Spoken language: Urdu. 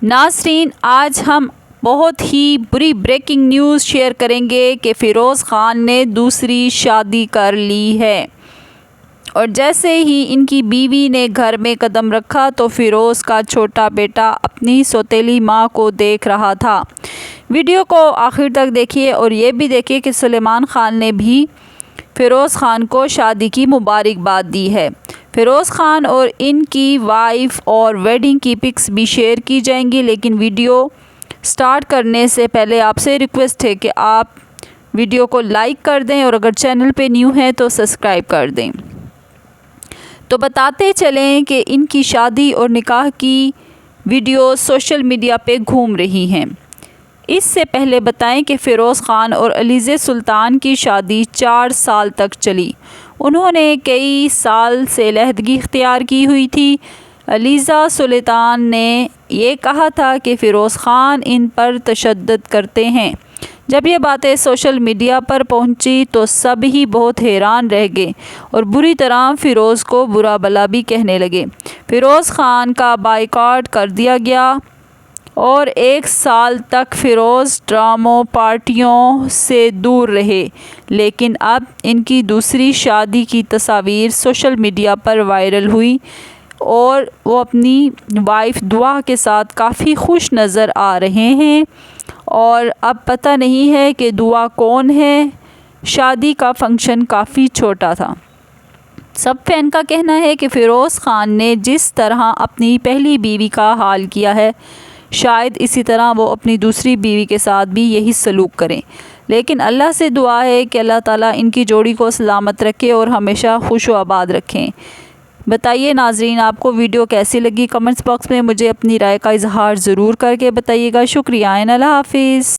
ناظرین، آج ہم بہت ہی بری بریکنگ نیوز شیئر کریں گے کہ فیروز خان نے دوسری شادی کر لی ہے، اور جیسے ہی ان کی بیوی نے گھر میں قدم رکھا تو فیروز کا چھوٹا بیٹا اپنی سوتیلی ماں کو دیکھ رہا تھا۔ ویڈیو کو آخر تک دیکھیے اور یہ بھی دیکھیے کہ سلیمان خان نے بھی فیروز خان کو شادی کی مبارکباد دی ہے۔ فیروز خان اور ان کی وائف اور ویڈنگ کی پکس بھی شیئر کی جائیں گی، لیکن ویڈیو سٹارٹ کرنے سے پہلے آپ سے ریکویسٹ ہے کہ آپ ویڈیو کو لائک کر دیں اور اگر چینل پہ نیو ہیں تو سبسکرائب کر دیں۔ تو بتاتے چلیں کہ ان کی شادی اور نکاح کی ویڈیوز سوشل میڈیا پہ گھوم رہی ہیں۔ اس سے پہلے بتائیں کہ فیروز خان اور علیزہ سلطان کی شادی 4 سال تک چلی۔ انہوں نے کئی سال سے علیحدگی اختیار کی ہوئی تھی۔ علیزہ سلطان نے یہ کہا تھا کہ فیروز خان ان پر تشدد کرتے ہیں۔ جب یہ باتیں سوشل میڈیا پر پہنچی تو سب ہی بہت حیران رہ گئے اور بری طرح فیروز کو برا بھلا بھی کہنے لگے۔ فیروز خان کا بائیکاٹ کر دیا گیا اور 1 سال تک فیروز ڈراموں پارٹیوں سے دور رہے، لیکن اب ان کی دوسری شادی کی تصاویر سوشل میڈیا پر وائرل ہوئی اور وہ اپنی وائف دعا کے ساتھ کافی خوش نظر آ رہے ہیں، اور اب پتہ نہیں ہے کہ دعا کون ہے۔ شادی کا فنکشن کافی چھوٹا تھا۔ سب فین کا کہنا ہے کہ فیروز خان نے جس طرح اپنی پہلی بیوی کا حال کیا ہے، شاید اسی طرح وہ اپنی دوسری بیوی کے ساتھ بھی یہی سلوک کریں، لیکن اللہ سے دعا ہے کہ اللہ تعالیٰ ان کی جوڑی کو سلامت رکھے اور ہمیشہ خوش و آباد رکھیں۔ بتائیے ناظرین، آپ کو ویڈیو کیسی لگی؟ کمنٹس باکس میں مجھے اپنی رائے کا اظہار ضرور کر کے بتائیے گا۔ شکریہ، اللہ حافظ۔